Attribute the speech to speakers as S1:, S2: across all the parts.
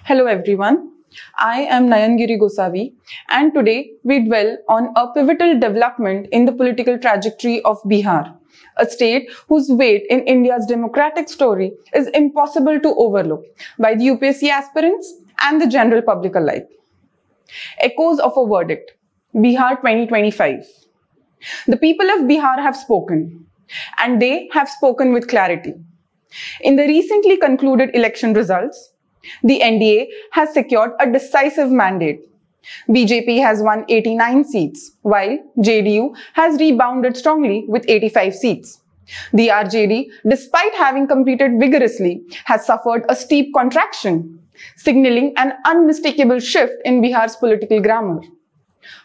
S1: Hello everyone, I am Nayangiri Gosavi and today we dwell on a pivotal development in the political trajectory of Bihar, a state whose weight in India's democratic story is impossible to overlook by the UPSC aspirants and the general public alike. Echoes of a verdict, Bihar 2025. The people of Bihar have spoken, and they have spoken with clarity. In the recently concluded election results, the NDA has secured a decisive mandate. BJP has won 89 seats, while JDU has rebounded strongly with 85 seats. The RJD, despite having competed vigorously, has suffered a steep contraction, signaling an unmistakable shift in Bihar's political grammar.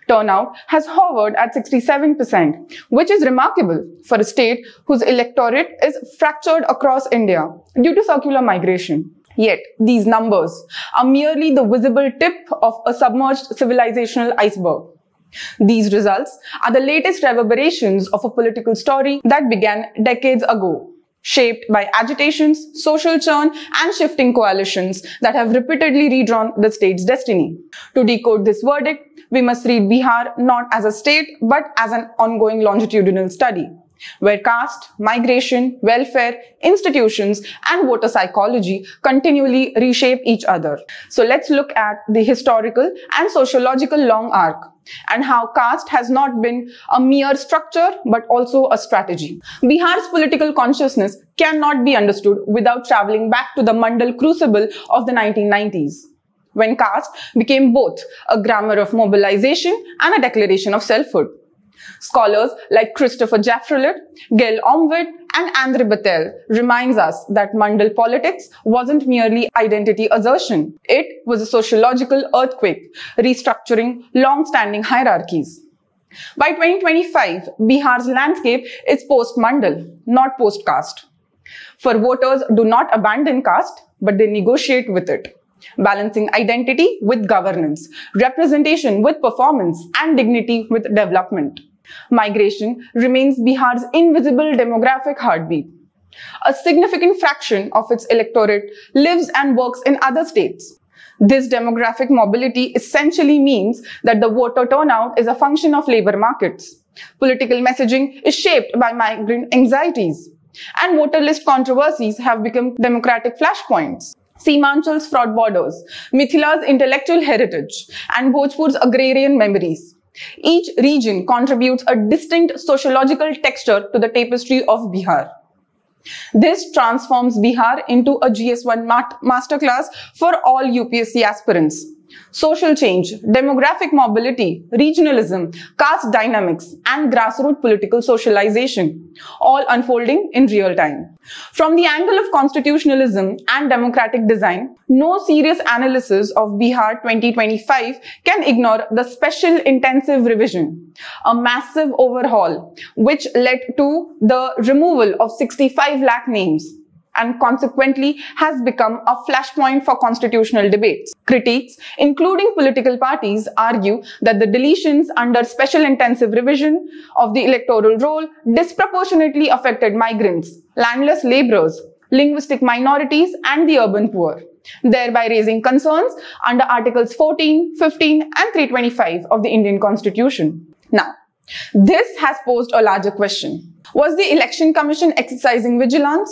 S1: Turnout has hovered at 67%, which is remarkable for a state whose electorate is fractured across India due to circular migration. Yet, these numbers are merely the visible tip of a submerged civilizational iceberg. These results are the latest reverberations of a political story that began decades ago, shaped by agitations, social churn, and shifting coalitions that have repeatedly redrawn the state's destiny. To decode this verdict, we must read Bihar not as a state, but as an ongoing longitudinal study, where caste, migration, welfare, institutions, and voter psychology continually reshape each other. So let's look at the historical and sociological long arc and how caste has not been a mere structure but also a strategy. Bihar's political consciousness cannot be understood without traveling back to the Mandal crucible of the 1990s, when caste became both a grammar of mobilization and a declaration of selfhood. Scholars like Christopher Jaffrelot, Gail Omvid, and Andre Batel reminds us that Mandal politics wasn't merely identity assertion. It was a sociological earthquake, restructuring long-standing hierarchies. By 2025, Bihar's landscape is post-Mandal, not post-caste. For voters do not abandon caste, but they negotiate with it, balancing identity with governance, representation with performance, and dignity with development. Migration remains Bihar's invisible demographic heartbeat. A significant fraction of its electorate lives and works in other states. This demographic mobility essentially means that the voter turnout is a function of labor markets. Political messaging is shaped by migrant anxieties, and voter list controversies have become democratic flashpoints. Seemanchal's fraud borders, Mithila's intellectual heritage, and Bhojpur's agrarian memories. Each region contributes a distinct sociological texture to the tapestry of Bihar. This transforms Bihar into a GS1 masterclass for all UPSC aspirants. Social change, demographic mobility, regionalism, caste dynamics, and grassroots political socialization, all unfolding in real time. From the angle of constitutionalism and democratic design, no serious analysis of Bihar 2025 can ignore the special intensive revision, a massive overhaul which led to the removal of 65 lakh names, and consequently has become a flashpoint for constitutional debates. Critics, including political parties, argue that the deletions under special intensive revision of the electoral roll disproportionately affected migrants, landless laborers, linguistic minorities, and the urban poor, thereby raising concerns under Articles 14, 15, and 325 of the Indian Constitution. Now, this has posed a larger question. Was the Election Commission exercising vigilance,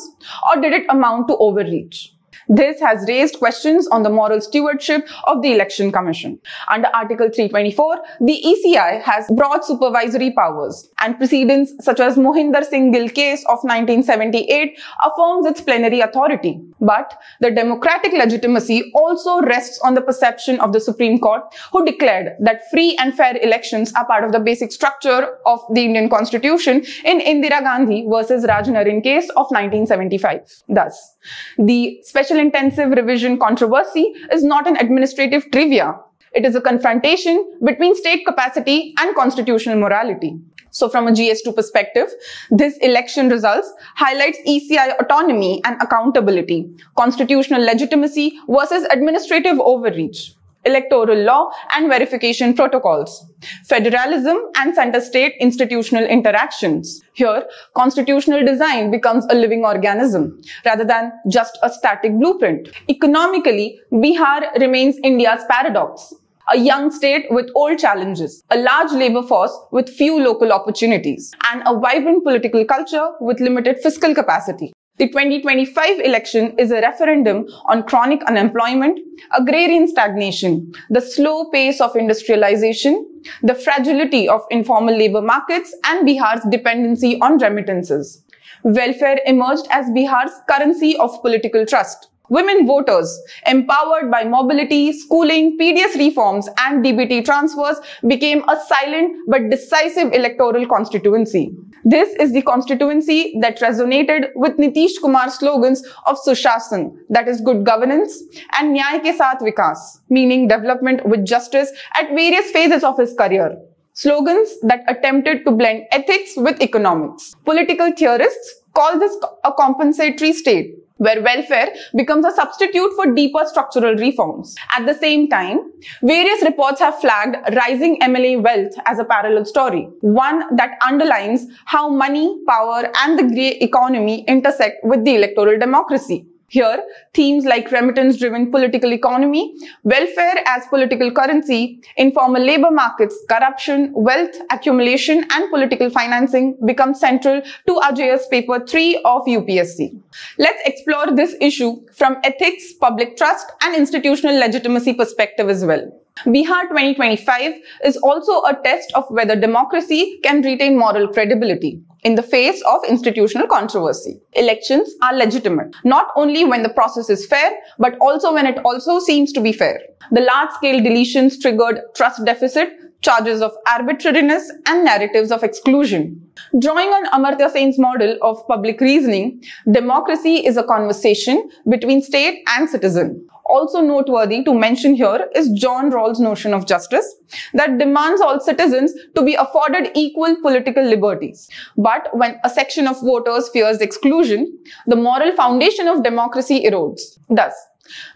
S1: or did it amount to overreach? This has raised questions on the moral stewardship of the Election Commission. Under Article 324, the ECI has broad supervisory powers, and precedents such as Mohinder Singh Gill case of 1978 affirms its plenary authority. But the democratic legitimacy also rests on the perception of the Supreme Court, who declared that free and fair elections are part of the basic structure of the Indian Constitution in Indira Gandhi versus Raj Narin case of 1975. Thus, the special intensive revision controversy is not an administrative trivia. It is a confrontation between state capacity and constitutional morality. So from a GS2 perspective, this election results highlights ECI autonomy and accountability, constitutional legitimacy versus administrative overreach. electoral law and verification protocols, federalism and center-state institutional interactions. Here, constitutional design becomes a living organism rather than just a static blueprint. Economically, Bihar remains India's paradox. A young state with old challenges, a large labor force with few local opportunities, and a vibrant political culture with limited fiscal capacity. The 2025 election is a referendum on chronic unemployment, agrarian stagnation, the slow pace of industrialization, the fragility of informal labor markets, and Bihar's dependency on remittances. Welfare emerged as Bihar's currency of political trust. Women voters, empowered by mobility, schooling, PDS reforms, and DBT transfers, became a silent but decisive electoral constituency. This is the constituency that resonated with Nitish Kumar's slogans of Sushasan, that is good governance, and Nyay ke saath vikas, meaning development with justice at various phases of his career. Slogans that attempted to blend ethics with economics. Political theorists call this a compensatory state, where welfare becomes a substitute for deeper structural reforms. At the same time, various reports have flagged rising MLA wealth as a parallel story, one that underlines how money, power, and the grey economy intersect with the electoral democracy. Here, themes like remittance-driven political economy, welfare as political currency, informal labor markets, corruption, wealth accumulation, and political financing become central to Ajay's paper 3 of UPSC. Let's explore this issue from ethics, public trust, and institutional legitimacy perspective as well. Bihar 2025 is also a test of whether democracy can retain moral credibility in the face of institutional controversy. Elections are legitimate, not only when the process is fair, but also when it also seems to be fair. The large-scale deletions triggered trust deficit, charges of arbitrariness, and narratives of exclusion. Drawing on Amartya Sen's model of public reasoning, democracy is a conversation between state and citizen. Also noteworthy to mention here is John Rawls' notion of justice that demands all citizens to be afforded equal political liberties. But when a section of voters fears exclusion, the moral foundation of democracy erodes. Thus,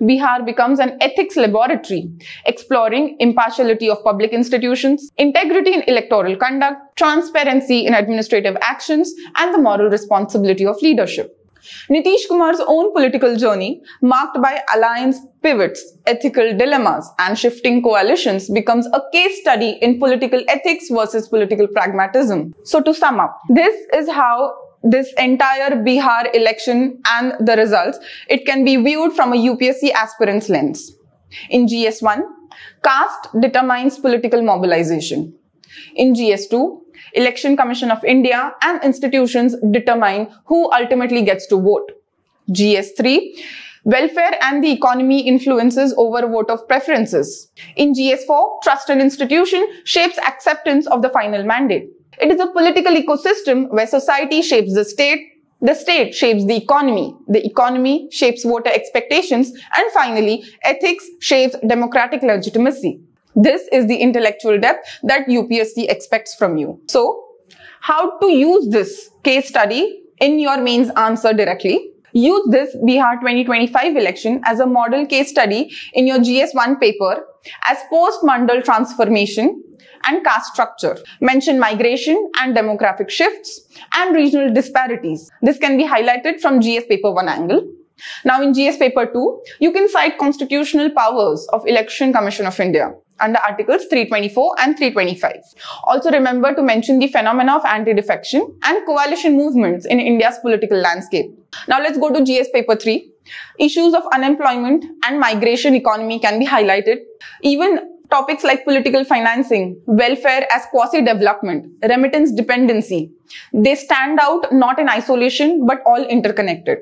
S1: Bihar becomes an ethics laboratory, exploring impartiality of public institutions, integrity in electoral conduct, transparency in administrative actions, and the moral responsibility of leadership. Nitish Kumar's own political journey, marked by alliance pivots, ethical dilemmas, and shifting coalitions, becomes a case study in political ethics versus political pragmatism. So to sum up, this is how this entire Bihar election and the results, it can be viewed from a UPSC aspirant's lens. In GS1, caste determines political mobilization. In GS2, Election Commission of India and institutions determine who ultimately gets to vote. GS3, welfare and the economy influences over vote of preferences. In GS4, trust in institution shapes acceptance of the final mandate. It is a political ecosystem where society shapes the state shapes the economy shapes voter expectations, and finally, ethics shapes democratic legitimacy. This is the intellectual depth that UPSC expects from you. So, how to use this case study in your mains answer directly? Use this Bihar 2025 election as a model case study in your GS1 paper as post-Mandal transformation and caste structure. Mention migration and demographic shifts and regional disparities. This can be highlighted from GS paper 1 angle. Now in GS paper 2, you can cite constitutional powers of Election Commission of India under Articles 324 and 325. Also remember to mention the phenomena of anti-defection and coalition movements in India's political landscape. Now let's go to GS paper 3. Issues of unemployment and migration economy can be highlighted. Even topics like political financing, welfare as quasi-development, remittance dependency, they stand out not in isolation but all interconnected.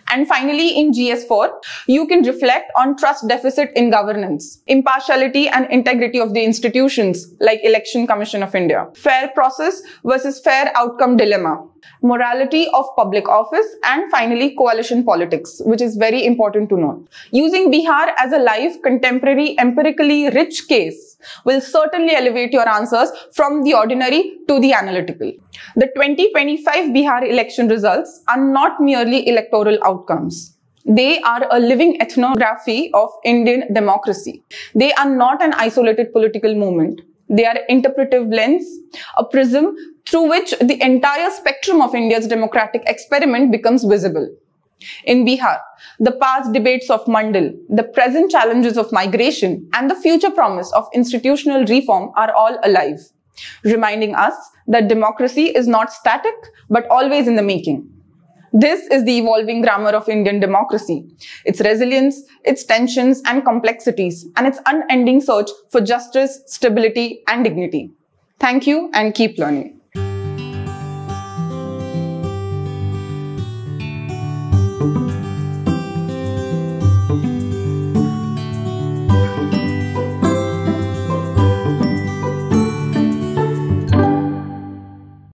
S1: And finally, in GS4, you can reflect on trust deficit in governance, impartiality and integrity of the institutions like Election Commission of India, fair process versus fair outcome dilemma, morality of public office, and finally, coalition politics, which is very important to note. Using Bihar as a live, contemporary, empirically rich case will certainly elevate your answers from the ordinary to the analytical. The 2025 Bihar election results are not merely electoral outcomes. They are a living ethnography of Indian democracy. They are not an isolated political movement. They are an interpretive lens, a prism through which the entire spectrum of India's democratic experiment becomes visible. In Bihar, the past debates of Mandal, the present challenges of migration, and the future promise of institutional reform are all alive, reminding us that democracy is not static, but always in the making. This is the evolving grammar of Indian democracy, its resilience, its tensions and complexities, and its unending search for justice, stability, and dignity. Thank you and keep learning.